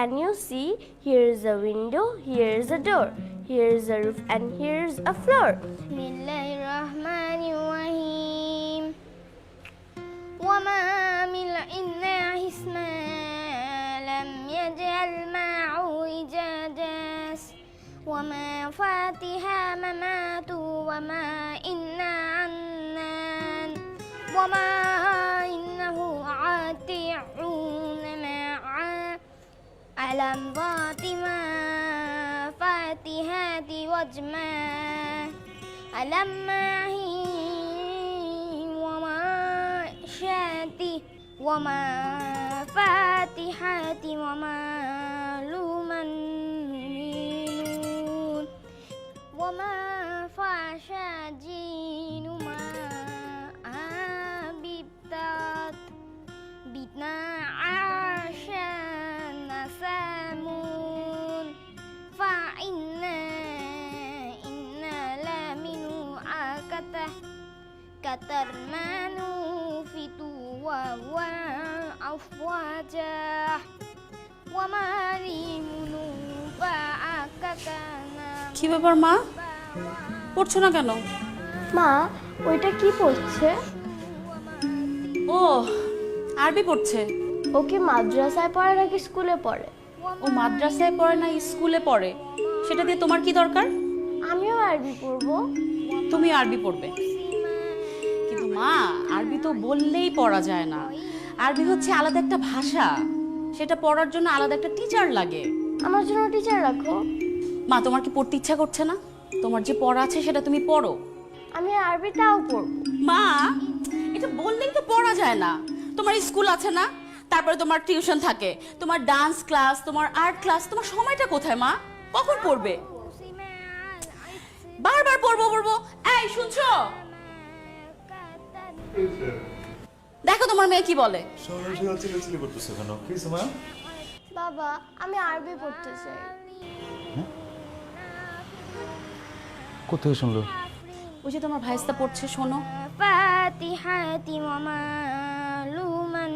Can you see? Here's a window, here's a door, here's a roof, and here's a floor. Bismillahirrahmanirrahim. وما ملئنا حسنا لم يجعل معه إجاجاس وما فاتها ممات وما إنا عنان وما إنه عاتعون معا ألم فاطمة فاتحات وجما ألم معين وما شاتي وما فاتحات وما لمنون وما فاشاجين ما أببتات بنا عشان سامون فإنا لمن عاكته كترمانو فتوى وأفواجا وماريمون فأككنا কি ব্যাপার মা, পড়ছো না কেন? মা ওইটা কি পড়ছে? ও আরবি পড়ছে। ও কি মাদ্রাসায় পড়ে নাকি স্কুলে পড়ে? ও মাদ্রাসায় পড়ে না স্কুলে পড়ে, সেটা দিয়ে তোমার কি দরকার? আমিও আরবি পড়বো। তুমি আরবি পড়বে, কিন্তু মা আরবি তো বললেই পড়া যায় না। আরবি হচ্ছে আলাদা একটা ভাষা, সেটা পড়ার জন্য আলাদা একটা টিচার লাগে। আমার জন্য টিচার রাখো। মা তোমার কি পড়তে ইচ্ছা করছে না? তোমার যে পড়া আছে সেটা তুমি পড়ো। আমি আরবিটাও পড়বো। মা এটা বললেই তো পড়া যায় না। তোমার স্কুল আছে না, তারপরে তোমার টিউশন থাকে, তোমার ডান্স ক্লাস, তোমার আর্ট ক্লাস, তোমার সময়টা কোথায় মা? কখন পড়বে? বারবার পড়বো পড়বো। এই শুনছো? দেখো তোমার মেয়ে কি বলে। বাবা আমি আরবি পড়তে চাই। কোথায় শুনলো? ওই যে তোমার ভাইস্তা পড়ছে, শোনো। ফাতিহাতি ওয়া মালুমান।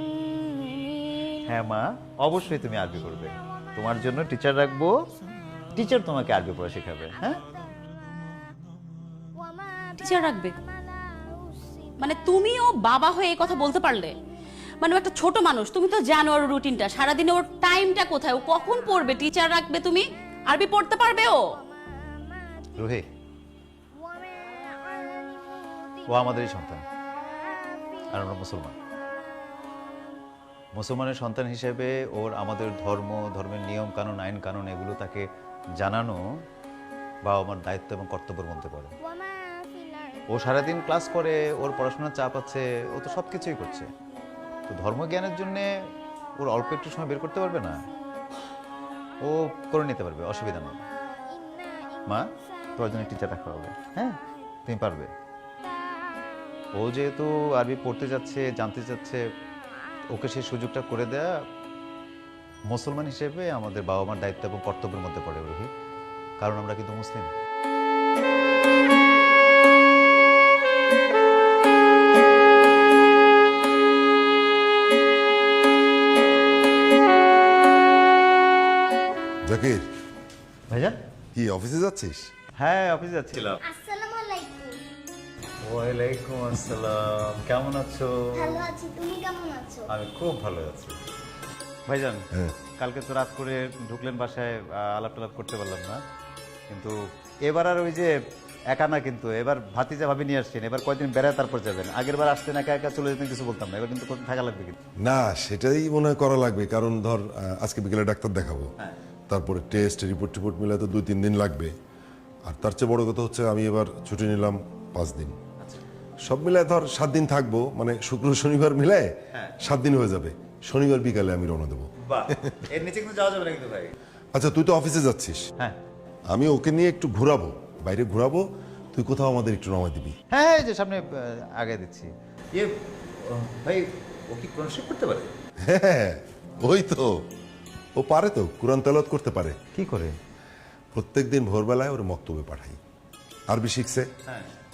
হ্যাঁ মা, অবশ্যই তুমি আরবি করবে। তোমার জন্য টিচার রাখবো, টিচার তোমাকে আরবি পড়া শেখাবে। হ্যাঁ, টিচার রাখবে মানে তুমিও বাবা হয়ে এই কথা বলতে পারলে? মানে ও একটা ছোট মানুষ, তুমি তো জানো ওর রুটিনটা, সারাদিনে ওর টাইমটা কোথায়, ও কখন পড়বে? টিচার রাখবে তুমি, আরবি পড়তে পারবে ও? রুহি, ও আমাদেরই সন্তান, আর আমরা মুসলমান। মুসলমানের সন্তান হিসেবে ওর আমাদের ধর্ম, ধর্মের নিয়ম কানুন, আইন কানুন এগুলো তাকে জানানো বা আমার দায়িত্ব এবং কর্তব্যের মধ্যে পড়ে। ও সারাদিন ক্লাস করে, ওর পড়াশোনার চাপ আছে, ও তো সব কিছুই করছে। তো ধর্মজ্ঞানের জন্য ওর অল্প একটু সময় বের করতে পারবে না? ও করে নিতে পারবে, অসুবিধা নেই। মা, তোমার জন্য টিচার রাখা হবে। হ্যাঁ, তুমি পারবে। ও যেহেতু আরবি পড়তে যাচ্ছে, জানতে চাচ্ছে, ওকে সেই সুযোগটা করে দেয়া মুসলমান হিসেবে আমাদের বাবা মার দায়িত্ব এবং কর্তব্যের মধ্যে পড়ে রোহিত, কারণ আমরা কিন্তু মুসলিম। জাকির, ভাইজান কি অফিসে যাচ্ছিস? হ্যাঁ, অফিসে যাচ্ছিলাম। আসসালামু আলাইকুম। ওয়ালাইকুম আসসালাম। কেমন আছো? ভালো আছি, তুমি কেমন আছো? আমি খুব ভালো আছি। ভাইজান, হ্যাঁ। কালকে তো রাত করে ঢুকলেন বাসায়, আলাপ টালাপ করতে পারলাম না, কিন্তু এবার আর ওই যে একা না, কিন্তু এবার ভাতিজা ভাবি নিয়ে আসছেন। এবার কয়েকদিন বেড়ায় তারপর যাবেন। আগের বার আসতেন একা একা চলে যেতেন, কিছু বলতাম না। এবার কিন্তু থাকা লাগবে। কিন্তু না, সেটাই মনে হয় করা লাগবে, কারণ ধর আজকে বিকেলে ডাক্তার দেখাবো, তারপরে টেস্ট রিপোর্ট মিলে তো 2-3 দিন লাগবে। আর তার চেয়ে বড় কথা হচ্ছে আমি এবার ছুটি নিলাম 5 দিন। সব মিলায় ধর 7 দিন থাকবো, মানে শুক্র শনিবার মিলায় 7 দিন হয়ে যাবে। শনিবার বিকালে আমি রওনা দেবো। এর নিচে কিন্তু যাওয়া যাবে না কিন্তু ভাই। আচ্ছা, তুই তো অফিসে যাচ্ছিস, হ্যাঁ আমি ওকে নিয়ে একটু ঘোরাবো, বাইরে ঘোরাবো, তুই কোথাও আমাদের একটু নামাই দিবি। হ্যাঁ, এই যে সামনে আগে দিচ্ছি। ভাই, ও কি কোরআন শরীফ করতে পারে? হ্যাঁ, ওই তো, ও পারে তো, কোরআন তেলাওয়াত করতে পারে। কি করে? প্রত্যেকদিন ভোরবেলায় ওর মক্তবে পাঠাই, আরবি শিখছে,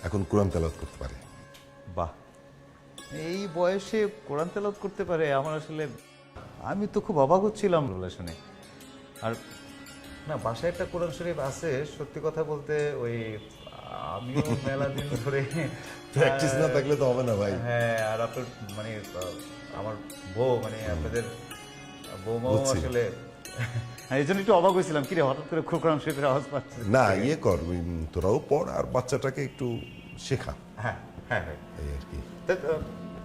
এখন কোরআন তেলাওয়াত করতে পারে। বাহ, এই বয়সে কোরআন তেলাওয়াত করতে পারে! আমার আসলে, আমি তো খুব অবাক হচ্ছিলাম শুনে। আর না, বাসায় একটা কোরআন শরীফ আছে, সত্যি কথা বলতে ওই আমিও মেলা দিন ধরে প্র্যাকটিস না থাকলে তো হবে না ভাই। হ্যাঁ, আর আপনার মানে আমার বউ মানে আপনাদের বৌমাও আসলে এই জন্য একটু অবাক হয়েছিলাম, কিরে হঠাৎ করে কোরআন শরীফের আওয়াজ পাচ্ছে। না ইয়ে কর, তোরাও পড় আর বাচ্চাটাকে একটু শেখা, হ্যাঁ হ্যাঁ হ্যাঁ, এই আর কি।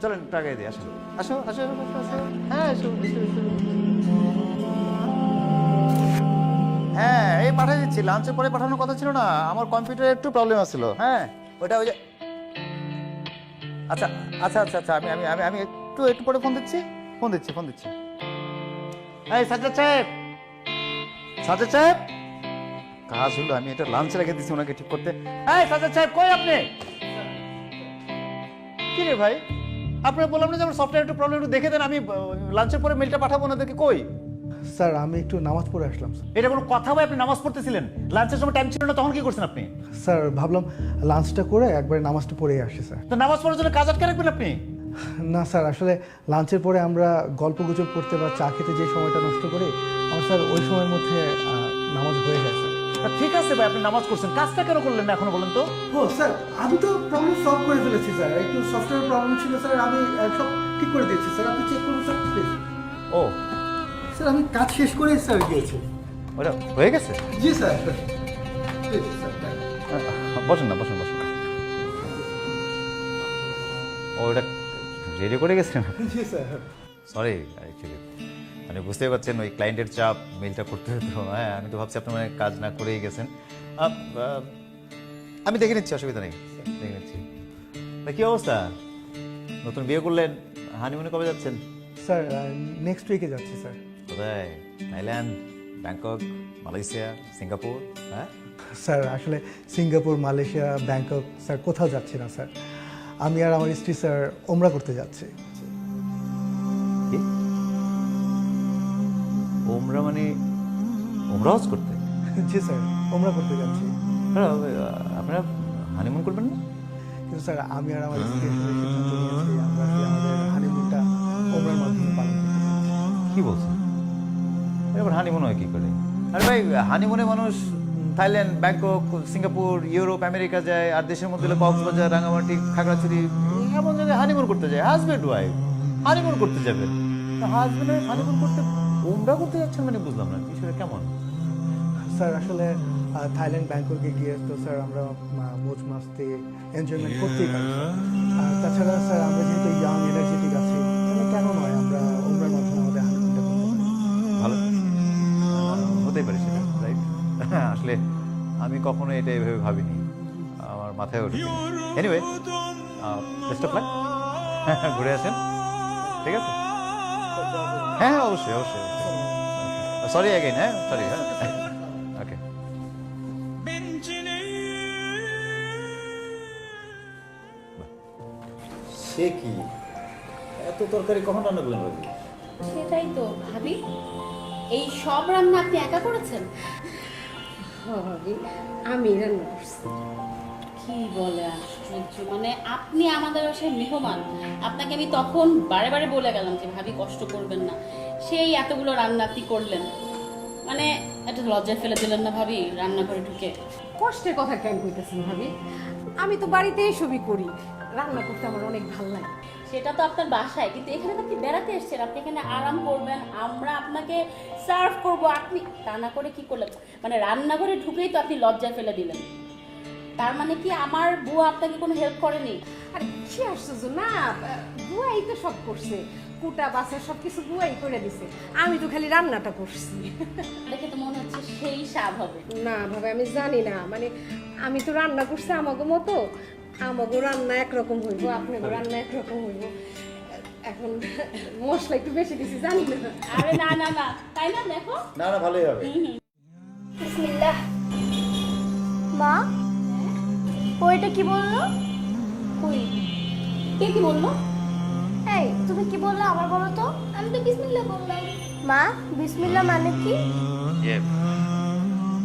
চলেন টাকা দিয়ে আসেন। আসো আসো আসো। হ্যাঁ আসো। হ্যাঁ এই পাঠিয়ে দিচ্ছি, লাঞ্চের পরে পাঠানোর কথা ছিল না, আমার কম্পিউটারে একটু প্রবলেম আসছিল। হ্যাঁ ওটা ওই যে আচ্ছা আচ্ছা আচ্ছা আচ্ছা আমি আমি আমি আমি একটু একটু পরে ফোন দিচ্ছি। এই সাজ্জাদ সাহেব, সাজ্জাদ সাহেব, কাজ হলো, আমি এটা লাঞ্চে রেখে দিচ্ছি ওনাকে ঠিক করতে। এই সাজ্জাদ সাহেব কই আপনি? কি রে ভাই, আপনাকে বললাম না যে আমার সফটওয়্যার একটু প্রবলেম, একটু দেখে দেন, আমি লাঞ্চের পরে মেলটা পাঠাবো ওনাদেরকে। কই? স্যার আমি একটু নামাজ পড়ে আসলাম স্যার। এটা কোনো কথা ভাই? আপনি নামাজ পড়তেছিলেন, লাঞ্চের সময় টাইম ছিল না, তখন কি করছেন আপনি? স্যার ভাবলাম লাঞ্চটা করে একবারে নামাজটা পড়েই আসি স্যার। তো নামাজ পড়ার জন্য কাজ আটকে রাখবেন আপনি? না স্যার, আসলে লাঞ্চের পরে আমরা গল্প গুজব করতে বা চা খেতে যে সময়টা নষ্ট করি, আমার স্যার ওই সময়ের মধ্যে নামাজ হয়ে যায় স্যার। ঠিক আছে ভাই, আপনি নামাজ করছেন, কাজটা কেন করলেন না এখনো বলেন তো? ও স্যার, আমি তো প্রবলেম সলভ করে ফেলেছি স্যার, একটু সফটওয়্যার প্রবলেম ছিল স্যার, আমি সব ঠিক করে দিয়েছি স্যার, আপনি চেক করুন স্যার প্লিজ। ও স্যার আমি কাজ শেষ করে স্যার গিয়েছি। ওটা হয়ে গেছে? জি স্যার। Please sir. বসেন না, বসেন বসেন। ও ওটা রেডি করে গেছেন? জি স্যার। সরি অ্যাকচুয়ালি মানে বুঝতেই পারছেন ওই ক্লায়েন্টের চাপ, মেলটা করতে হতো। হ্যাঁ আমি তো ভাবছি আপনি মানে কাজ না করেই গেছেন। আমি দেখে নিচ্ছি, অসুবিধা নেই, দেখে নিচ্ছি। তা কি অবস্থা, নতুন বিয়ে করলেন, হানিমুনে কবে যাচ্ছেন? স্যার নেক্সট উইকে যাচ্ছি স্যার। কোথায়? Thailand, Bangkok, Malaysia, Singapore? হ্যাঁ স্যার আসলে সিঙ্গাপুর, মালয়েশিয়া, ব্যাংকক স্যার কোথাও যাচ্ছি না স্যার, আমি আর আমার স্ত্রী স্যার ওমরা করতে যাচ্ছি। কি? ওমরা মানে ওমরা হজ করতে? জি স্যার, ওমরা করতে যাচ্ছি। আপনারা হানিমুন করবেন না? কিন্তু স্যার আমি আর আমার স্ত্রী আসলে সিদ্ধান্ত নিয়েছি আমরা আসলে আমাদের হানিমুনটা ওমরার মাধ্যমে পালন করতে চাচ্ছি। কি বলছেন? এবার হানিমুন হয় কি করে? আরে ভাই, হানিমুনে মানুষ Thailand, Bangkok, Singapore, Europe, America যায়, আর দেশের মধ্যে হলে কক্সবাজার, রাঙামাটি, খাগড়াছড়ি, এমন জায়গায় হানিমুন করতে যায়। হাজব্যান্ড ওয়াইফ হানিমুন করতে যাবেন, হাজব্যান্ড ওয়াইফ হানিমুন করতে ওমরা করতে যাচ্ছেন মানে বুঝলাম না বিষয়টা কেমন? স্যার আসলে থাইল্যান্ড, ব্যাংককে গিয়ে তো স্যার আমরা মোজ মাস্তি এনজয়মেন্ট করতেই পারি স্যার। আর তাছাড়া স্যার আমরা যেহেতু ইয়াং এনার্জেটিক আছি, তাহলে কেন নয় আমরা ওমরার মাধ্যমে আমাদের হানিমুনটা করতে পারি। ভালো হতেই পারে সেটা, রাইট? আসলে আমি কখনো এটা এভাবে ভাবিনি, আমার মাথায় ওঠে। এনিওয়ে বেস্ট অফ লাক, ঘুরে আসেন, ঠিক আছে? হ্যাঁ অবশ্যই অবশ্যই অবশ্যই। সরি অ্যাগেইন, হ্যাঁ সরি, হ্যাঁ ওকে। সে কি এত তরকারি কখন রান্না করলেন ভাবি? সেটাই তো ভাবি, এই সব রান্না আপনি একা করেছেন? ভাবি আমি রান্না করছি। কি বলে, আশ্চর্য! মানে আপনি আমাদের বাসায় মেহমান, আপনাকে আমি তখন বারে বারে বলে গেলাম যে ভাবি কষ্ট করবেন না, সেই এতগুলো রান্না আপনি করলেন, মানে একটা লজ্জায় ফেলে দিলেন না ভাবি রান্না করে ঢুকে? কষ্টের কথা কেন কইতেছেন ভাবি, আমি তো বাড়িতেই সবই করি, রান্না করতে আমার অনেক ভালো লাগে। সেটা তো আপনার বাসায়, কিন্তু এখানে তো আপনি বেড়াতে এসেছেন, আপনি এখানে আরাম করবেন, আমরা আপনাকে সার্ভ করব, আপনি তা না করে কি করলেন? মানে রান্নাঘরে ঢুকেই তো আপনি লজ্জায় ফেলে দিলেন। তার মানে কি আমার বুয়া আপনাকে কোনো হেল্প করেনি? আর কি আশ্চর্য না, বুয়াই তো সব করছে, কুটা বাছা সব কিছু বুয়াই করে দিছে, আমি তো খালি রান্নাটা করছি। দেখে তো মনে হচ্ছে সেই স্বাদ হবে। না ভাবে আমি জানি না, মানে আমি তো রান্না করছি আমাগো মতো, আমাগো রান্না একরকম হইব, আপনাগো রান্না একরকম হইব, এখন মশলা একটু বেশি দিছি জানি না। আরে না না না, তাই না? দেখো না না ভালোই হবে। বিসমিল্লাহ। মা, ওইটা কি বললো? কই, কে কি বললো? এই তুমি কি বললে আবার বলো তো? আমি তো বিসমিল্লাহ বললাম। মা, বিসমিল্লাহ মানে কি?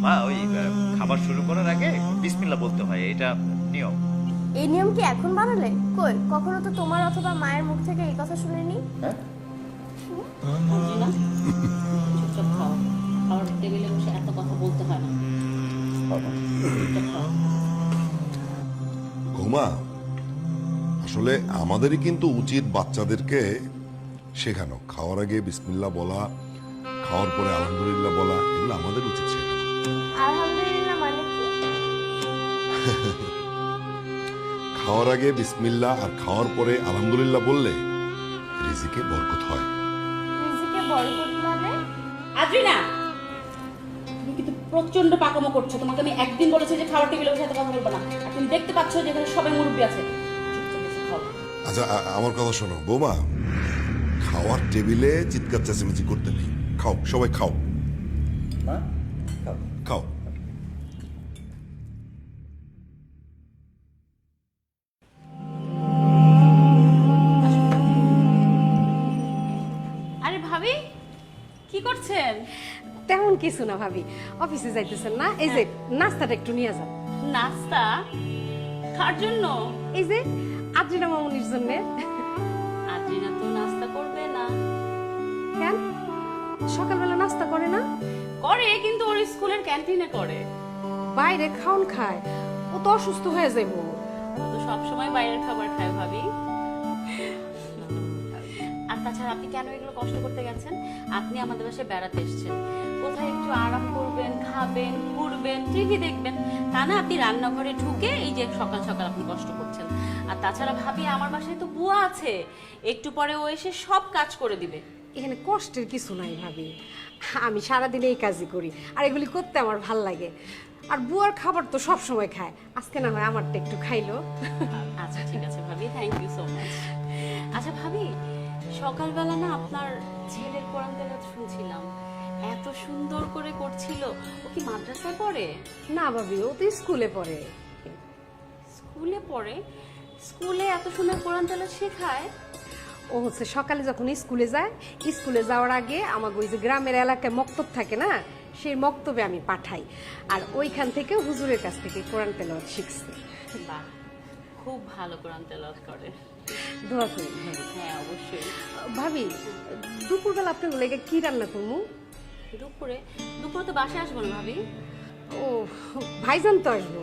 মা ওই খাবার শুরু করার আগে বিসমিল্লাহ বলতে হয়, এটা নিয়ম। এই নিয়ম কি এখন বানালে? কই, কখনো তো তোমার অথবা মায়ের মুখ থেকে এই কথা শুনিনি। হ্যাঁ বুঝি না, চুপচাপ খাও। খাওয়ার টেবিলে বসে এত কথা বলতে হয় না। এটা খাও। ঘুমা, আসলে আমাদেরই কিন্তু উচিত বাচ্চাদেরকে শেখানো, খাওয়ার আগে বিসমিল্লাহ বলা, খাওয়ার পরে আলহামদুলিল্লাহ বলা, এগুলো আমাদের উচিত শেখানো। আলহামদুলিল্লাহ মানে কি? খাওয়ার আগে বিসমিল্লাহ আর খাওয়ার পরে আলহামদুলিল্লাহ বললে রিজিকে বরকত হয়। রিজিকে বরকত মানে? আদ্রিনা, তুমি কিন্তু প্রচন্ড পাকামো করছো। তোমাকে আমি একদিন বলেছি যে খাওয়ার টেবিলে বসে এত কথা বলবো না, আর তুমি দেখতে পাচ্ছ যে এখানে সবাই মুরব্বী আছে। চুপচাপ বসে খাও। আচ্ছা, আমার কথা শোনো বৌমা, খাওয়ার টেবিলে চিৎকার চেঁচামেচি করতে নেই। খাও, সবাই খাও, মা খাও। খাও। আরে ভাবি, কি করছেন? তেমন কিছু না ভাবি, অফিসে যাইতেছেন না? এই যে নাস্তাটা একটু নিয়ে যান। নাস্তা খাওয়ার জন্য? এই যে আদ্রিনা মামুনির জন্য। আদ্রিনা তো নাস্তা করবে না। কেন সকালবেলা নাস্তা করে না? করে, কিন্তু ওর স্কুলের ক্যান্টিনে করে। বাইরে খাওন খায়, ও তো অসুস্থ হয়ে যাইব। ও তো সবসময় বাইরের খাবার খায় ভাবি। আর তাছাড়া আপনি কেন এগুলো কষ্ট করতে গেছেন? আপনি আমাদের বাসায় বেড়াতে এসেছেন, কোথায় একটু আরাম করবেন, খাবেন, ঘুরবেন, টিভি দেখবেন, তা না আপনি রান্নাঘরে ঢুকে এই যে সকাল সকাল আপনি কষ্ট করছেন। আর তাছাড়া ভাবি, আমার বাসায় তো বুয়া আছে, একটু পরে ও এসে সব কাজ করে দিবে। এখানে কষ্টের কিছু নাই ভাবি, আমি সারাদিন এই কাজই করি, আর এগুলি করতে আমার ভাল লাগে। আর বুয়ার খাবার তো সব সময় খায়, আজকে না হয় আমারটা একটু খাইলো। আচ্ছা ঠিক আছে ভাবি, থ্যাংক ইউ সো মাচ। আচ্ছা ভাবি, সকালবেলা না আপনার ছেলের কোরআন তেলাওয়াত শুনছিলাম, এত সুন্দর করে করছিল। ও কি মাদ্রাসায় পড়ে? না ভাবি, ও তো স্কুলে পড়ে। স্কুলে পড়ে? স্কুলে এত সুন্দর কোরআন তেলাওয়াত শেখায়? ও হচ্ছে সকালে যখন স্কুলে যায়, স্কুলে যাওয়ার আগে আমাকে ওই যে গ্রামের এলাকায় মক্তব থাকে না, সেই মক্তবে আমি পাঠাই, আর ওইখান থেকে হুজুরের কাছ থেকে কোরআন তেলাওয়াত শিখছে। বাহ, খুব ভালো কোরআন তেলাওয়াত করে। দোয়া করি ভাবি। হ্যাঁ অবশ্যই। ভাবি, দুপুরবেলা আপনার লেগে কি রান্না করবো? দুপুরে? দুপুরে তো বাসায় আসবো না ভাবি। ও, ভাইজান তো আসবো।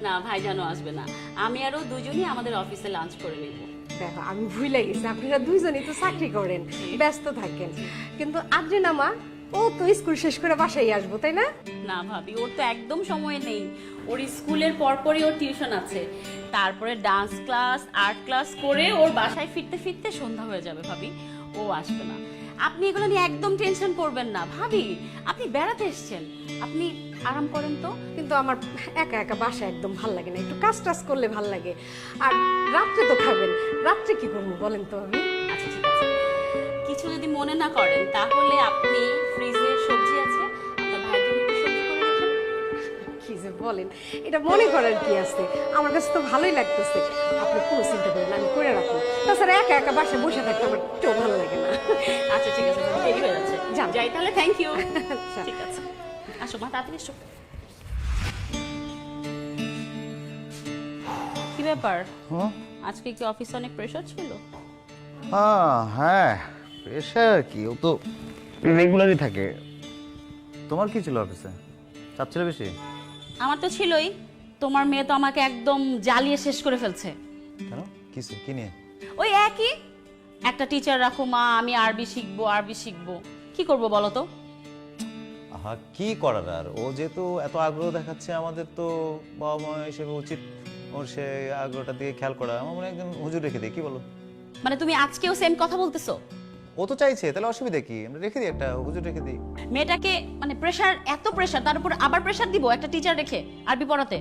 না, ভাইজানও আসবে না, আমি আরও দুজনই আমাদের অফিসে লাঞ্চ করে নেব। দেখো, আমি ভুলে গেছি আপনারা দুইজনই তো চাকরি করেন, ব্যস্ত থাকেন, কিন্তু আদ্রিনা মা ও তো স্কুল শেষ করে বাসায় আসবো, তাই না? না ভাবি, ওর তো একদম সময় নেই। ওর স্কুলের পরপরই ওর টিউশন আছে, তারপরে ডান্স ক্লাস, আর্ট ক্লাস করে ওর বাসায় ফিরতে ফিরতে সন্ধ্যা হয়ে যাবে ভাবি। ও আসবে না, আপনি এগুলো নিয়ে একদম টেনশন করবেন না ভাবি। আপনি বেড়াতে এসেছেন, আপনি আরাম করেন তো। কিন্তু আমার একা একা বাসায় একদম ভাল লাগে না, একটু কাজ টাজ করলে ভাল লাগে। আর রাত্রে তো খাবেন, রাত্রে কি করবো বলেন তো ভাবি? আচ্ছা ঠিক আছে, কিছু যদি মনে না করেন তাহলে আপনি ফ্রিজে সবজি আছে, আপনার ভাইয়ের জন্য একটু সবজি করে রাখেন। কি যে বলেন, এটা মনে করার কি আছে? আমার কাছে তো ভালোই লাগতেছে, আপনি কোনো চিন্তা করেন না, আমি করে রাখবো। তাছাড়া একা একা বাসায় বসে থাকতে আমার একটু ভালো লাগে না। আচ্ছা ঠিক আছে, দেরি হয়ে যাচ্ছে, যান। যাই তাহলে, থ্যাংক ইউ। আচ্ছা। ঠিক আছে, আসো মা, তাড়াতাড়ি এসো। কি ব্যাপার, আজকে কি অফিসে অনেক প্রেশার ছিল? হ্যাঁ, প্রেশার কি, ও তো রেগুলারই থাকে। তোমার কি ছিল অফিসে, চাপ ছিল বেশি? আমার তো ছিলই, তোমার মেয়ে তো আমাকে একদম জ্বালিয়ে শেষ করে ফেলছে। কেন, কি নিয়ে? ওই একই, একটা টিচার রাখো মা, আমি আরবি শিখবো, আরবি শিখবো। কি করব বলো তো? কি করার আর, ও যেহেতু এত আগ্রহ দেখাচ্ছে, আমাদের তো বাবা মা হিসেবে উচিত ওর সে আগ্রহটার দিকে খেয়াল করা। আমার মনে হয় একদম হুজুর রেখে দিই, কি বলো? মানে তুমি আজকেও সেম কথা বলতেছো? ও তো চাইছে, তাহলে অসুবিধা কি, আমরা রেখে দিই, একটা হুজুর রেখে দিই। মেয়েটাকে মানে প্রেশার, এত প্রেশার, তার উপর আবার প্রেশার দিব একটা টিচার রেখে আরবি পড়াতে?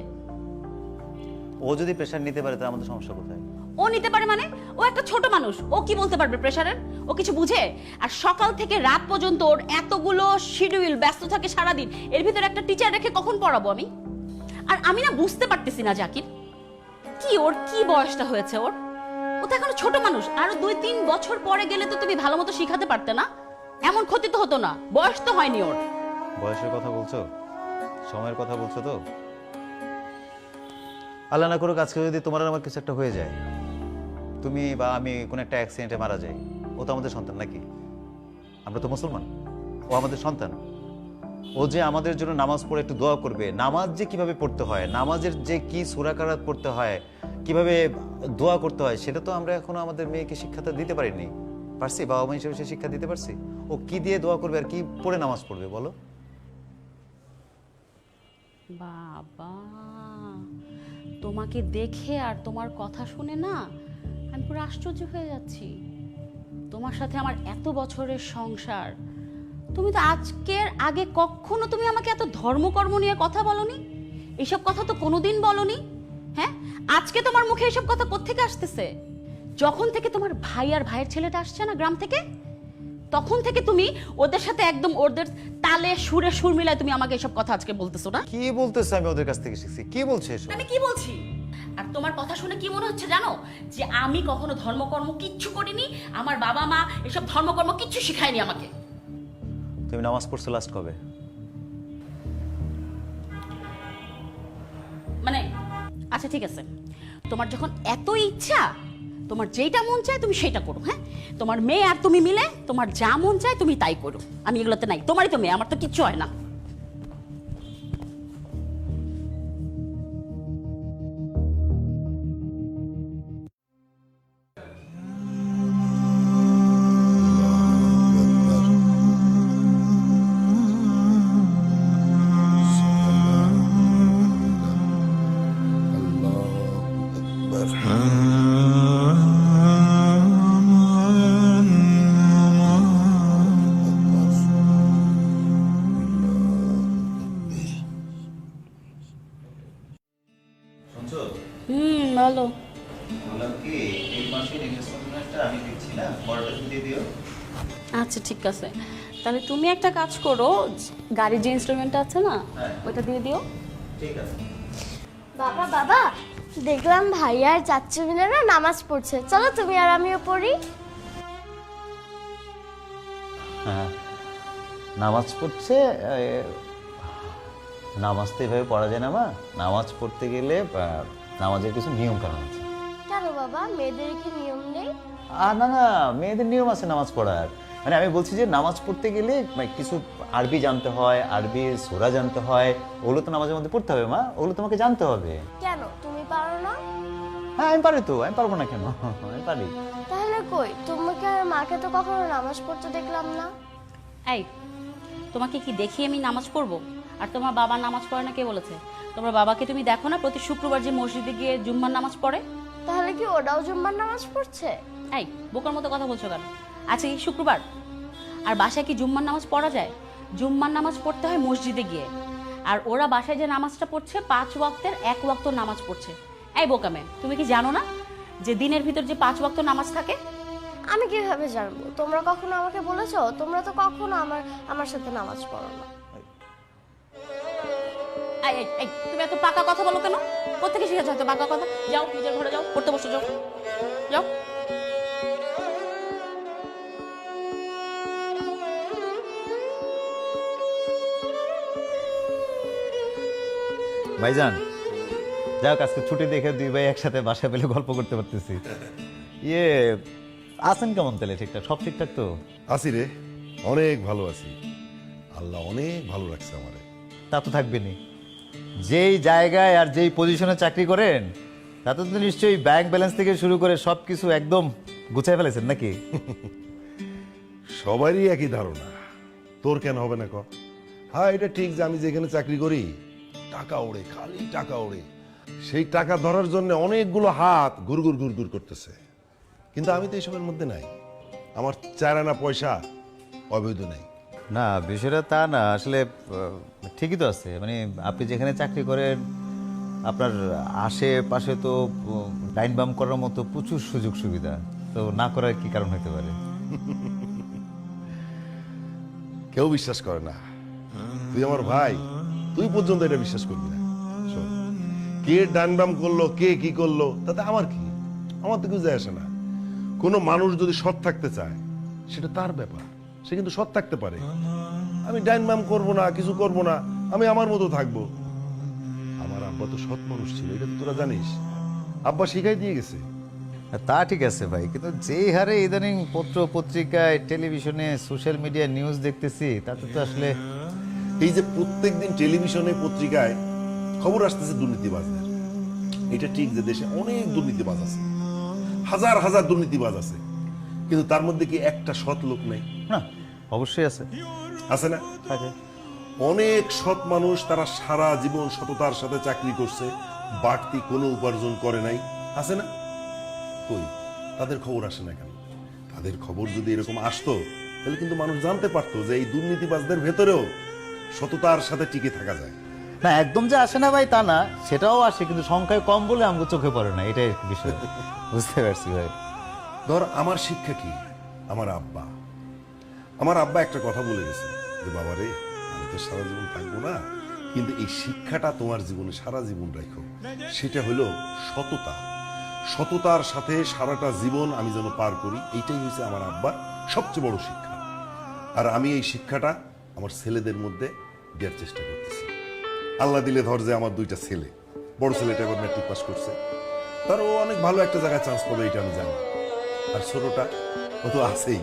ও যদি প্রেশার নিতে পারে তাহলে আমাদের সমস্যা কোথায়? ও নিতে পারে মানে? ও একটা ছোট মানুষ, ও কি বলতে পারবে প্রেশারের? ও কিছু বুঝে? আর সকাল থেকে রাত পর্যন্ত ওর এতগুলো শিডিউল, ব্যস্ত থাকে সারাদিন, এর ভিতরে একটা টিচার রেখে কখন পড়াবো আমি? আর আমি না বুঝতে পারতেছি না জাকির, কি ওর কি বয়সটা হয়েছে ওর? ও তো এখনো ছোট মানুষ, আরো 2-3 বছর পরে গেলে তো তুমি ভালো মতো শিখাতে পারতে না? এমন ক্ষতি তো হতো না, বয়স তো হয়নি ওর। বয়সের কথা বলছো, সময়ের কথা বলছো তো? আল্লাহ না করুক আজকে যদি তোমার আর আমার কিছু একটা হয়ে যায়, তুমি বা আমি কোনো একটা অ্যাক্সিডেন্টে মারা যাই, ও তো আমাদের সন্তান নাকি? আমরা তো মুসলমান, ও আমাদের সন্তান। ও যে আমাদের জন্য নামাজ পড়ে একটু দোয়া করবে, নামাজ যে কিভাবে পড়তে হয়, নামাজের যে কি সূরা কারাত পড়তে হয়, কিভাবে দোয়া করতে হয়, সেটা তো আমরা এখনো আমাদের মেয়েকে শিক্ষাটা দিতে পারিনি। পারছি? বাবা মা হিসেবে সে শিক্ষা দিতে পারছি? ও কি দিয়ে দোয়া করবে আর কি পড়ে নামাজ পড়বে বলো? বাবা, তোমাকে দেখে আর তোমার কথা শুনে না আমি পুরো আশ্চর্য হয়ে যাচ্ছি। তোমার সাথে আমার এত বছরের সংসার, তুমি তো আজকের আগে কখনো তুমি আমাকে এত ধর্মকর্ম নিয়ে কথা বলনি, এইসব কথা তো কোনোদিন বলনি। হ্যাঁ, আজকে তোমার মুখে এইসব কথা কোত্থেকে আসতেছে? যখন থেকে তোমার ভাই আর ভাইয়ের ছেলেটা আসছে না গ্রাম থেকে, তখন থেকে তুমি ওদের সাথে একদম ওদের তালে সুরে সুর মিলায় তুমি আমাকে এসব কথা আজকে বলতেছো না? কি বলতেছে? আমি ওদের কাছ থেকে শিখছি। কি বলছে এসব? আমি কি বলছি? আর তোমার কথা শুনে কি মনে হচ্ছে জানো, যে আমি কখনো ধর্মকর্ম কিচ্ছু করিনি, আমার বাবা মা এসব ধর্মকর্ম কিচ্ছু শিখায়নি আমাকে। তুমি নামাজ পড়ছো লাস্ট কবে? মানে আচ্ছা ঠিক আছে, তোমার যখন এত ইচ্ছা, তোমার যেটা মন চায় তুমি সেটা করো। হ্যাঁ, তোমার মেয়ে আর তুমি মিলে তোমার যা মন চায় তুমি তাই করো, আমি এগুলোতে নাই। তোমারই তো মেয়ে, আমার তো কিচ্ছু হয় না। শুনছো? বলো। বললাম কি, এই মাসের ইনভেস্টমেন্টটা আমি দিচ্ছি না, পরেরটা তুমি দিয়ে দিও। আচ্ছা ঠিক আছে, তাহলে তুমি একটা কাজ করো, গাড়ির যে ইনস্টলমেন্টটা আছে না, হ্যাঁ। ওইটা দিয়ে দিও। ঠিক আছে। বাবা বাবা, দেখলাম ভাইয়া আর চাচ্চু মিলে না নামাজ পড়ছে, চলো তুমি আর আমিও পড়ি। হ্যাঁ, নামাজ পড়ছে। নামাজ তো এভাবে পড়া যায় না মা। নামাজ পড়তে গেলে নামাজের কিছু নিয়ম কানুন আছে। কেন বাবা, মেয়েদের কি নিয়ম নেই? না না, মেয়েদের নিয়ম আছে নামাজ পড়ার। মানে আমি বলছি যে নামাজ পড়তে গেলে কিছু আরবি জানতে হয়, আরবি সূরা জানতে হয়, ওগুলো তো নামাজের মধ্যে পড়তে হবে মা, ওগুলো তোমাকে জানতে হবে। কেন, তুমি পারো না? হ্যাঁ আমি পারি তো, আমি পারবো না কেন? আমি পারি। তাহলে কই, তোমাকে আর মাকে তো কখনো নামাজ পড়তে দেখলাম না। এই, তোমাকে কি দেখি আমি নামাজ পড়বো? আর তোমার বাবা নামাজ পড়ে না কে বলেছে? তোমার বাবাকে তুমি দেখো না প্রতি শুক্রবার যে মসজিদে গিয়ে জুম্মার নামাজ পড়ে? তাহলে কি ওরাও জুম্মার নামাজ পড়ছে? এই, বোকার মতো কথা বলছো কেন? আজকে কি শুক্রবার? আর বাসায় কি জুম্মার নামাজ পড়া যায়? জুম্মার নামাজ পড়তে হয় মসজিদে গিয়ে। আর ওরা বাসায় যে নামাজটা পড়ছে 5 ওয়াক্তের 1 ওয়াক্ত নামাজ পড়ছে। এই বোকামে, তুমি কি জানো না যে দিনের ভিতর যে 5 ওয়াক্ত নামাজ থাকে? আমি কিভাবে জানবো? তোমরা কখনো আমাকে বলেছো? তোমরা তো কখনো আমার সাথে নামাজ পড়ো না। এই এই এই, তুমি এত পাকা কথা বলো কেন? কোত্থেকে শিখেছো এত পাকা কথা? যাও নিজের ঘরে যাও, পড়তে বসো, যাও যাও। ভাইজান, যাক আজকে ছুটি দেখে দুই ভাই একসাথে বাসায় পেলে গল্প করতে পারতেছি। ইয়ে, আছেন কেমন তাহলে? ঠিকঠাক, সব ঠিকঠাক তো? আছি রে, অনেক ভালো আছি। আল্লাহ অনেক ভালো রাখছে আমারে। তা তো থাকবেনই। যেই জায়গায় আর যেই পজিশনে চাকরি করেন, তাতে তো নিশ্চয়ই ব্যাংক ব্যালেন্স থেকে শুরু করে সবকিছু একদম গুছাই ফেলেছেন নাকি? সবারই একই ধারণা, তোর কেন হবে না ক? হ্যাঁ, এটা ঠিক যে আমি যেখানে চাকরি করি টাকা ওড়ে, খালি টাকা ওড়ে। সেই টাকা ধরার জন্য অনেকগুলো হাত গুড়গুড় গুড়গুড় করতেছে, কিন্তু আমি তো এইসবের মধ্যে নাই। আমার 4 আনা পয়সা অবৈধ নাই। না, বিষয়টা তা না, আসলে ঠিকই তো আছে। মানে আপনি যেখানে চাকরি করেন, আপনার আশেপাশে তো ডাইন বাম করার মতো প্রচুর সুযোগ সুবিধা, তো না করার কি কারণ হতে পারে? কেউ বিশ্বাস করে না। তুই আমার ভাই, তুই পর্যন্ত এটা বিশ্বাস করবি না। শোন, কে ডান বাম করলো, কে কি করলো, তাতে আমার কি? আমার তো কিছু যায় আসে না। কোনো মানুষ যদি সৎ থাকতে চায় সেটা তার ব্যাপার, সে কিন্তু সৎ থাকতে পারে। আমি ডাইন বাম করবো না, কিছু করবো না, আমি আমার মতো থাকবো। আমার আব্বা তো সৎ মানুষ ছিল, এটা তো তোরা জানিস। আব্বা শিখাই দিয়ে গেছে। তা ঠিক আছে ভাই, কিন্তু যেই হারে ইদানিং পত্র পত্রিকায়, টেলিভিশনে, সোশ্যাল মিডিয়া নিউজ দেখতেছি, তাতে তো আসলে এই যে প্রত্যেকদিন টেলিভিশনে পত্রিকায় খবর আসতেছে দুর্নীতিবাজদের, এটা ঠিক যে দেশে অনেক দুর্নীতিবাজ আছে, হাজার হাজার দুর্নীতিবাজ আছে, কিন্তু তার মধ্যে কি একটা সৎ লোক নেই? না, অবশ্যই আছে। আছে না? অনেক সৎ মানুষ, তারা সারা জীবন সততার সাথে চাকরি করছে, বাড়তি কোনো উপার্জন করে নাই, আছে না? কই তাদের খবর আসে না কেন? তাদের খবর যদি এরকম আসতো তাহলে কিন্তু মানুষ জানতে পারতো যে এই দুর্নীতিবাজদের ভেতরেও সততার সাথে টিকে থাকা যায়। না, একদম যে আসে না ভাই তা না, সেটাও আসে, কিন্তু সংখ্যায় কম বলে আমাকে চোখে পড়ে না, এটাই বিষয়। বুঝতে পারছি ভাই। ধর আমার শিক্ষা কি, আমার আব্বা একটা কথা বলে গেছে যে বাবা রে, আমি তো সারা জীবন থাকবো না, কিন্তু এই শিক্ষাটা তোমার জীবনে সারা জীবন রাখো। সেটা হলো সততা, সততার সাথে সারাটা জীবন আমি যেন পার করি, এইটাই হচ্ছে আমার আব্বার সবচেয়ে বড় শিক্ষা। আর আমি এই শিক্ষাটা আমার ছেলেদের মধ্যে দেওয়ার চেষ্টা করতেছি। আল্লাহ দিলে ধর যে আমার দুইটা ছেলে, বড় ছেলেটা এবার ম্যাট্রিক পাস করছে, তার ও অনেক ভালো একটা জায়গায় চান্স পাবে, এটা আমি জানি। আর ছোটটা ও তো আছেই,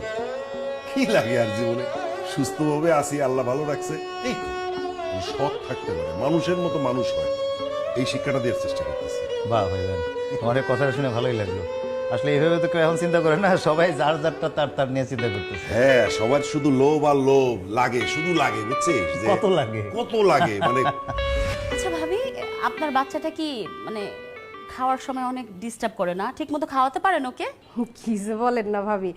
কি লাগে আর জীবনে, সুস্থভাবে আছি, আল্লাহ ভালো রাখছে, এই তো ও সৎ থাকতে পারে, মানুষের মতো মানুষ হয়, এই শিক্ষাটা দেওয়ার চেষ্টা করতেছি। বাহ ভাই, তোমার কথাটা শুনে ভালোই লাগলো। আসলে এইভাবে তো কেউ এখন চিন্তা করে না, সবাই যার যারটা তার নিয়ে চিন্তা করতেছে। হ্যাঁ, সবার শুধু লোভ আর লোভ লাগে, শুধু লাগে, বুঝছিস? যে কত লাগে, কত লাগে মানে। আচ্ছা ভাবি, আপনার বাচ্চাটা কি মানে খাওয়ার সময় অনেক ডিস্টার্ব করে না? ঠিক মতো খাওয়াতে পারেন ওকে? কি যে বলেন না ভাবি,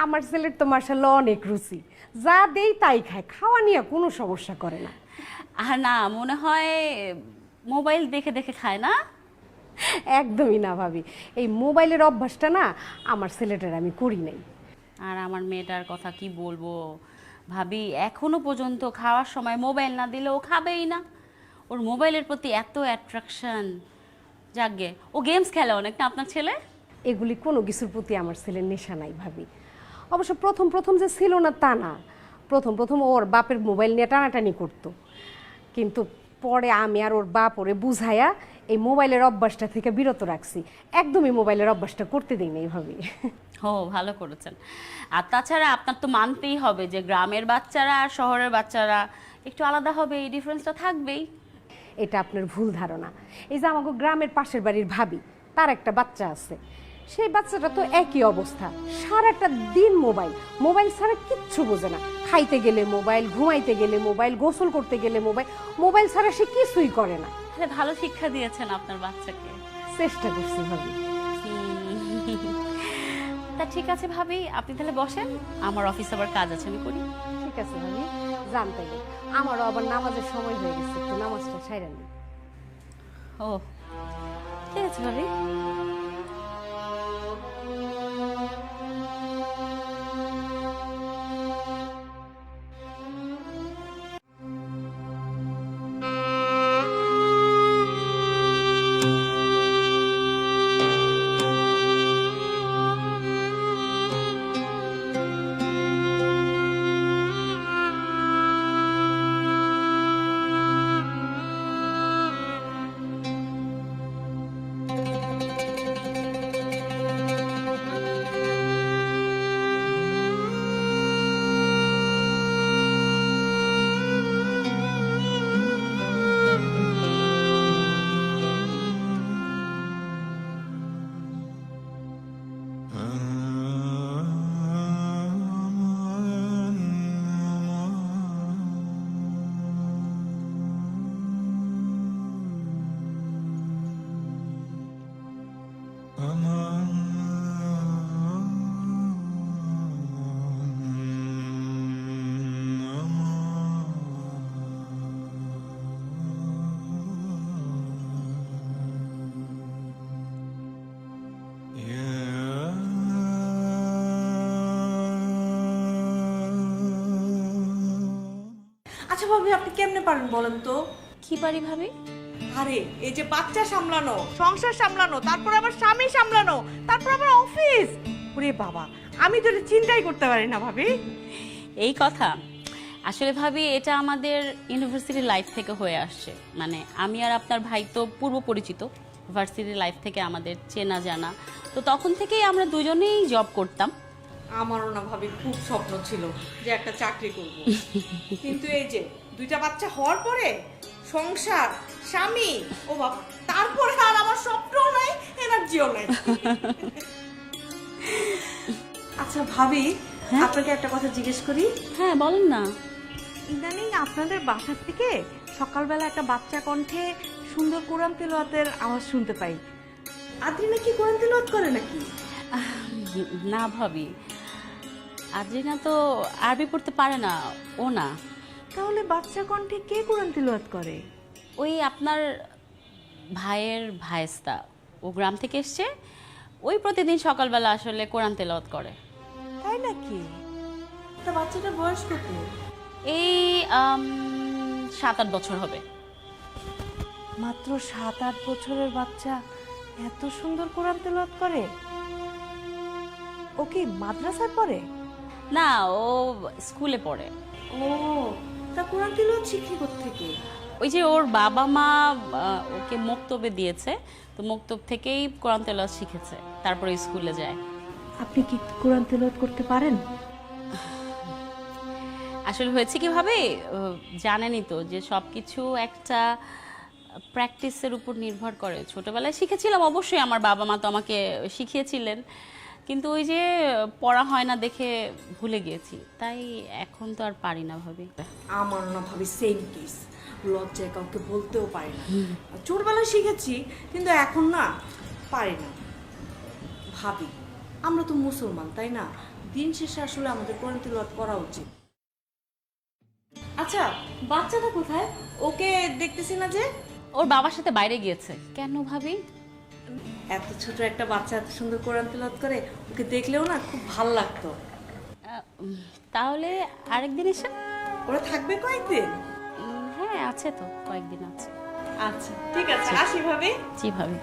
আমার ছেলের তো মাশাআল্লাহ অনেক রুচি, যা দেই তাই খায়, খাওয়া নিয়ে কোনো সমস্যা করে না। আর না, মনে হয় মোবাইল দেখে দেখে খায় না? একদমই না ভাবি, এই মোবাইলের অভ্যাসটা না আমার ছেলেটার আমি করি নাই। আর আমার মেয়েটার কথা কি বলবো ভাবি, এখনো পর্যন্ত খাওয়ার সময় মোবাইল না দিলে ও খাবেই না। ওর মোবাইলের প্রতি এত অ্যাট্রাকশন। যাকগে, ও গেমস খেলে অনেক না আপনার ছেলে? এগুলি কোনো কিছুর প্রতি আমার ছেলের নেশা নাই ভাবি। অবশ্য প্রথম প্রথম যে ছিল না তা না, প্রথম প্রথম ওর বাপের মোবাইল নিয়ে টানাটানি করতো, কিন্তু পরে আমি আর ওর বাপ ওরে বুঝাইয়া এই মোবাইলের অভ্যাসটা থেকে বিরত রাখছি, একদমই মোবাইলের অভ্যাসটা করতে দিই নাই ভাবি। ও ভালো করেছেন। আর তাছাড়া আপনার তো মানতেই হবে যে গ্রামের বাচ্চারা আর শহরের বাচ্চারা একটু আলাদা হবে, এই ডিফারেন্সটা থাকবেই। এটা আপনার ভুল ধারণা। এই যে আমাকে গ্রামের পাশের বাড়ির ভাবি, তার একটা বাচ্চা আছে, সেই বাচ্চাটা তো একই অবস্থা, সারাটা দিন মোবাইল, মোবাইল ছাড়া কিচ্ছু বোঝে না। খাইতে গেলে মোবাইল, ঘুমাইতে গেলে মোবাইল, গোসল করতে গেলে মোবাইল, মোবাইল ছাড়া সে কিছুই করে না। তাহলে ভালো শিক্ষা দিয়েছেন আপনার বাচ্চাকে। চেষ্টা করছি ভাবি। তা ঠিক আছে ভাবি, আপনি তাহলে বসেন, আমার অফিস আবার কাজ আছে, আমি করি। ঠিক আছে ভাবি, জানতে গেলে আমারও আবার নামাজের সময় হয়ে গেছে, একটু নামাজটা সাইরা নিই। ও ঠিক আছে ভাবি। আচ্ছা ভাবি, আপনি কেমনে পারেন বলেন তো? কি পারি ভাবি? আরে এই যে বাচ্চা সামলানো, সংসার সামলানো, তারপর আবার স্বামী সামলানো, তারপর আবার অফিস, ওরে বাবা, আমি তো এটা চিন্তাই করতে পারি না ভাবি। এই কথা আসলে ভাবি, এটা আমাদের ইউনিভার্সিটি লাইফ থেকে হয়ে আসছে। মানে আমি আর আপনার ভাই তো পূর্ব পরিচিত, ভার্সিটি লাইফ থেকে আমাদের চেনা জানা, তো তখন থেকেই আমরা দুজনেই জব করতাম। আমারও না ভাবি খুব স্বপ্ন ছিল যে একটা চাকরি করব, কিন্তু এই যে 2টা বাচ্চা হওয়ার পরে সংসার, স্বামী, ও বাবা, তারপরে আর আমার স্বপ্নও নাই, এনার্জিও নাই। আচ্ছা ভাবি, আপনাকে একটা কথা জিজ্ঞেস করি। হ্যাঁ বলেন না। ইদানিং আপনাদের বাসা থেকে সকালবেলা একটা বাচ্চা কণ্ঠে সুন্দর কোরআন তিলাওয়াতের আওয়াজ শুনতে পাই। আদ্রিনা কি কোরআন তিলাওয়াত করে নাকি? না ভাবি, আদ্রিনা তো আরবি পড়তে পারে না, ও না। তাহলে বাচ্চা কণ্ঠে কে কোরআন তিলাওয়াত করে? ওই আপনার ভাইয়ের ভাইস্তা, ও গ্রাম থেকে এসছে, ওই প্রতিদিন সকালবেলা আসলে কোরআন তেলাওয়াত করে। তাই নাকি? তা বাচ্চাটার বয়স কত? এই 7-8 বছর হবে। মাত্র 7-8 বছরের বাচ্চা এত সুন্দর কোরআন তেলাওয়াত করে? ও কি মাদ্রাসায় পড়ে? না, ও স্কুলে পড়ে। ও, তা কোরআন তিলাওয়াত শিখে কোত্থেকে? ওই যে ওর বাবা মা ওকে মক্তবে দিয়েছে, তো মক্তব থেকেই কোরআন তেলাওয়াত শিখেছে, তারপরে স্কুলে যায়। আপনি কি কোরআন তেলাওয়াত করতে পারেন? আসলে হয়েছে কিভাবে, জানেনই তো যে সব কিছু একটা প্র্যাকটিসের উপর নির্ভর করে। ছোটবেলায় শিখেছিলাম অবশ্যই, আমার বাবা মা তো আমাকে শিখিয়েছিলেন, কিন্তু ওই যে পড়া হয় না দেখে ভুলে গিয়েছি, তাই এখন তো আর পারি না ভাবি। আমার না ভাবি সেম কেস, লজ্জায় কাউকে বলতেও পারি না। ছোটবেলায় শিখেছি কিন্তু এখন না পারি না। ভাবি, আমরা তো মুসলমান, তাই না? দিন শেষে আসলে আমাদের কোরআন তিলাওয়াত করা উচিত। আচ্ছা, বাচ্চাটা কোথায়? ওকে দেখতেছি না যে। ওর বাবার সাথে বাইরে গিয়েছে। কেন ভাবি? এত ছোট একটা বাচ্চা এত সুন্দর কোরআন তিলাওয়াত করে, ওকে দেখলেও না খুব ভালো লাগতো। তাহলে আরেকদিন এসে। ওরা থাকবে কয়েকদিন? হ্যাঁ আছে তো, কয়েকদিন আছে। আচ্ছা ঠিক আছে, আসি ভাবি। জি ভাবি।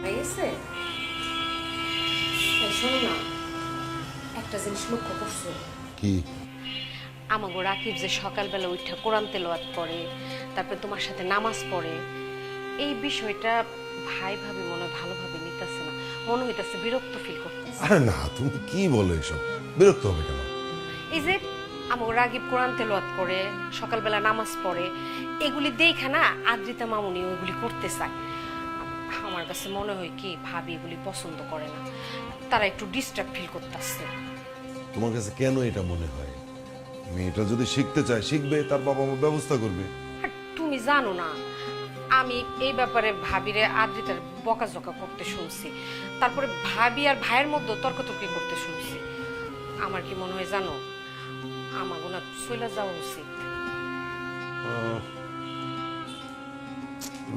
হয়েছে? এই শোনো না, একটা জিনিস লক্ষ্য করছো? কি? আমাগো রাকিব যে সকালবেলা উঠা কোরআন তেলাওয়াত করে, তারপরে তোমার সাথে নামাজ পড়ে, এই বিষয়টা ভাই ভাবি মনে হয় ভালোভাবে নিতেছে না, মনে হইতেছে বিরক্ত ফিল করতেছে। আরে না, তুমি কি বলো এসব? বিরক্ত হবে কেন? এই যে আমাগো রাকিব কোরআন তেলাওয়াত করে, সকালবেলা নামাজ পড়ে, এগুলি দেখে না আদ্রিতা মামুনি ওইগুলি করতে চায়। আমার কাছে মনে হয় কি ভাবি এগুলি পছন্দ করে না, তারা একটু ডিস্টার্ব ফিল করতেছে। তোমার কাছে কেন এটা মনে হয়? মেয়েটা যদি শিখতে চায় শিখবে, তার বাবা মা ব্যবস্থা করবে। আর তুমি জানো না, আমি এই ব্যাপারে ভাবিরে আদ্রিতার বকাঝকা করতে শুনছি, তারপরে ভাবি আর ভাইয়ের মধ্যে তর্কতর্কি করতে শুনছি। আমার কি মনে হয় জানো, আমার ওনার চলে যাওয়া উচিত।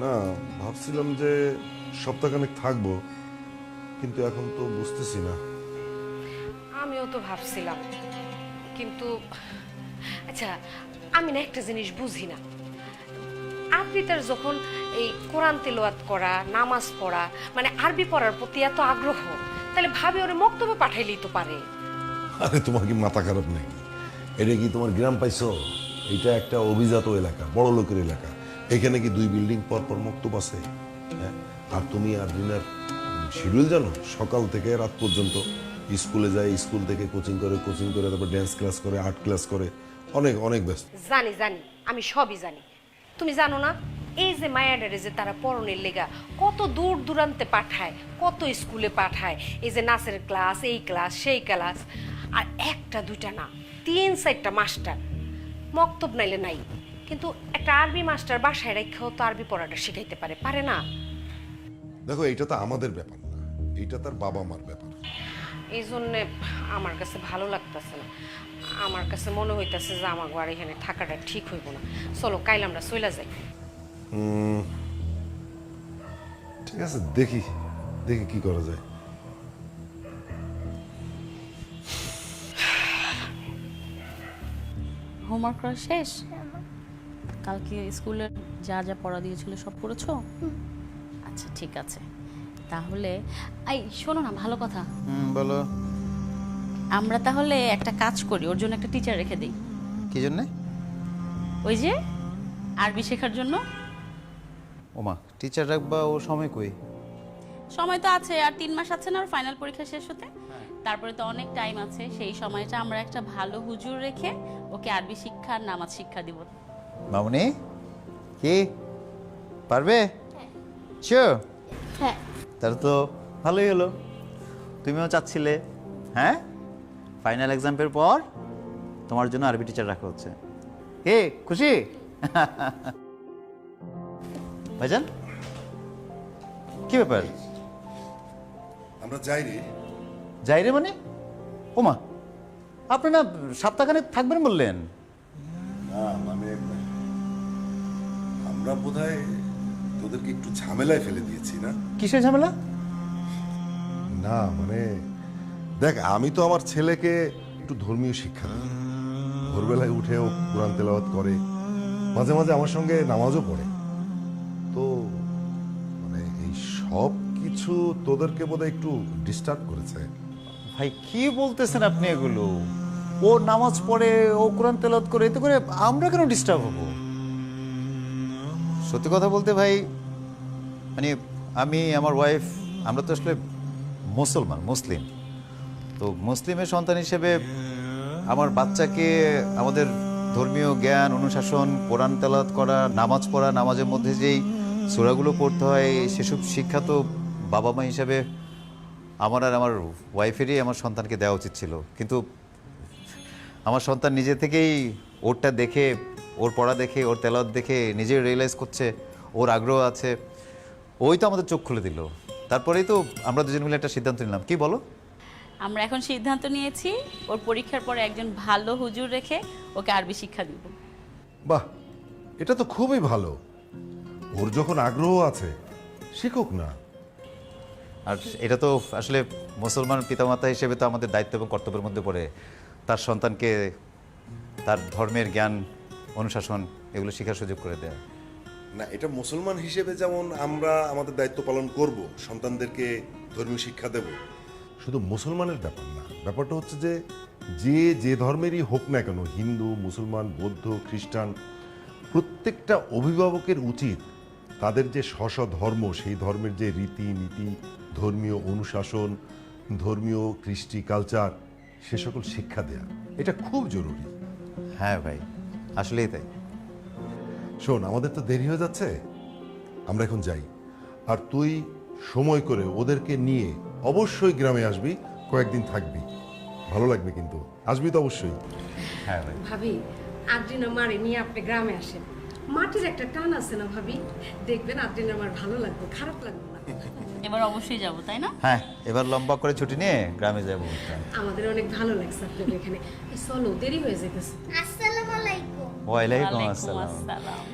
না, ভাবছিলাম যে সপ্তাহখানেক থাকবো, কিন্তু এখন তো বুঝতেছি না। আমিও তো ভাবছিলাম, কিন্তু আচ্ছা আমি না একটা জিনিস বুঝি না, আদ্রিতার যখন এই কোরআন তেলাওয়াত করা, নামাজ পড়া, মানে আরবি পড়ার প্রতি এত আগ্রহ, তাহলে ভাবি ওরে মক্তবে পাঠাইলেই তো পারে। আরে তোমার কি মাথা খারাপ নাকি? এটা কি তোমার গ্রাম পাইছো? এটা একটা অভিজাত এলাকা, বড় লোকের এলাকা। এখানে কি 2 বিল্ডিং পর পর মক্তব আছে? হ্যাঁ, আর তুমি আদ্রিনার শিডিউল জানো? সকাল থেকে রাত পর্যন্ত স্কুলে যায়, স্কুল থেকে কোচিং করে তারপর ড্যান্স ক্লাস করে, আর্ট ক্লাস করে, অনেক অনেক ব্যস্ত। জানি জানি, আমি সবই জানি। তুমি জানো না, এই যে মায়াডারে যে তারা পড়নের লেগা কত দূর দূরান্তে পাঠায়, কত স্কুলে পাঠায়, এই যে নাচের ক্লাস, এই ক্লাস, সেই ক্লাস, আর একটা দুইটা না, 3-4টা মাস্টার, মক্তব নাইলে নাই, কিন্তু একটা আরবি মাস্টার বাসায় রেখেও তো আরবি পড়াটা শিখাইতে পারে, পারে না? দেখো, এটা তো আমাদের ব্যাপার না, এটা তার বাবা মার ব্যাপার। এই জন্যে আমার কাছে ভালো লাগতেছে না, আমার কাছে মনে হইতেছে যে আমার আর এখানে থাকাটা ঠিক হইব না। চলো কাইল আমরা চলে যাই। ঠিক আছে, দেখি দেখি কি করা যায়। হোমওয়ার্ক করা শেষ? কালকে স্কুলে যা যা পড়া দিয়েছিল সব করেছো? আচ্ছা ঠিক আছে, তাহলে এই শোনো না, ভালো কথা, বলো। আমরা তাহলে একটা কাজ করি, ওর জন্য একটা টিচার রেখে দিই। কি জন্যে? ওই যে আরবি শেখার জন্য। ওমা, টিচার রাখবা, ও সময় কই? সময় তো আছে, আর 3 মাস আছে না ওর ফাইনাল পরীক্ষা শেষ হতে, তারপরে তো অনেক টাইম আছে। সেই সময়টা আমরা একটা ভালো হুজুর রেখে ওকে আরবি শিক্ষা আর নামাজ শিক্ষা দিব। মামুনি, কি পারবে? শিওর? হ্যাঁ। তাহলে তো ভালোই হলো। তুমিও চাচ্ছিলে, হ্যাঁ, ফাইনাল এক্সামের পর তোমার জন্য আরবি টিচার রাখা হচ্ছে। কে খুশি? ভাইজান, কি ব্যাপার? আমরা যাই রে। যাই রে মানে? ওমা, আপনি না সপ্তাহখানেক থাকবেন বললেন। না মানে আমরা বোধহয় তোদেরকে একটু ঝামেলায় ফেলে দিয়েছি না? কিসের ঝামেলা? না মানে দেখ, আমি তো আমার ছেলেকে একটু ধর্মীয় শিক্ষা দিই। ভোরবেলায় উঠেও কোরআন তেলাওয়াত করে, মাঝে মাঝে আমার সঙ্গে নামাজও পড়ে। তো মানে এই সব কিছু তোদেরকে বোধহয় একটু ডিস্টার্ব করেছে। ভাই কি বলতেছেন আপনি এগুলো? ও নামাজ পড়ে, ও কোরআন তেলাওয়াত করে, এতে করে আমরা কেন ডিস্টার্ব হব? সত্যি কথা বলতে ভাই, মানে আমি, আমার ওয়াইফ, আমরা তো আসলে মুসলিম। তো মুসলিমের সন্তান হিসেবে আমার বাচ্চাকে আমাদের ধর্মীয় জ্ঞান, অনুশাসন, কোরআন তেলাওয়াত করা, নামাজ পড়া, নামাজের মধ্যে যেই সূরাগুলো পড়তে হয়, সেসব শিক্ষা তো বাবা মা হিসেবে আমার আর আমার ওয়াইফেরই আমার সন্তানকে দেওয়া উচিত ছিল। কিন্তু আমার সন্তান নিজে থেকেই ওরটা দেখে, ওর পড়া দেখে, ওর তেলাওয়াত দেখে নিজে রিয়েলাইজ করছে ওর আগ্রহ আছে। ওই তো আমাদের চোখ খুলে দিল। তারপরেই তো আমরা দুজন মিলে একটা সিদ্ধান্ত নিলাম। কি বলো? আমরা এখন সিদ্ধান্ত নিয়েছি ওর পরীক্ষার পরে একজন ভালো হুজুর রেখে ওকে আরবি শিক্ষা দিব। বাহ, এটা তো খুবই ভালো। ওর যখন আগ্রহ আছে শিখুক না। আর এটা তো আসলে মুসলমান পিতামাতা হিসেবে তো আমাদের দায়িত্ব এবং কর্তব্যের মধ্যে পড়ে তার সন্তানকে তার ধর্মের জ্ঞান, অনুশাসন এগুলো শেখার সুযোগ করে দেয়। না, এটা মুসলমান হিসেবে যেমন আমরা আমাদের দায়িত্ব পালন করব, সন্তানদেরকে ধর্মীয় শিক্ষা দেব, শুধু মুসলমানের ব্যাপার না। ব্যাপারটা হচ্ছে যে যে ধর্মেরই হোক না কেন, হিন্দু, মুসলমান, বৌদ্ধ, খ্রিস্টান, প্রত্যেকটা অভিভাবকের উচিত তাদের যে স্ব ধর্ম, সেই ধর্মের যে রীতি নীতি, ধর্মীয় অনুশাসন, ধর্মীয় কৃষ্টি কালচার, সে সকল শিক্ষা দেয়া। এটা খুব জরুরি। হ্যাঁ ভাই, আসলেই তাই। শোন, আমাদের তো দেরি হয়ে যাচ্ছে, আমরা এখন যাই। আর তুই সময় করে ওদেরকে নিয়ে অবশ্যই গ্রামে আসবি, কয়েকদিন থাকবি, ভালো লাগবে কিন্তু। আসবি তো অবশ্যই। হ্যাঁ ভাই। ভাবি, আদ্রিনা মারে নিয়ে আপনি গ্রামে আসেন। মাটির একটা টান আছে না ভাবি, দেখবেন আদ্রিনা আমার ভালো লাগবে, খারাপ লাগবে না। এবার অবশ্যই যাব, তাই না? হ্যাঁ, এবার লম্বা করে ছুটি নিয়ে গ্রামে যাবো। আমাদের অনেক ভালো লাগছে আপনাদের এখানে। এই চলো, দেরি হয়ে যেতেছে। আসসালামু আলাইকুম। ওয়ালাইকুম ওয়ালাইকুম আসসালাম। আসসালাম।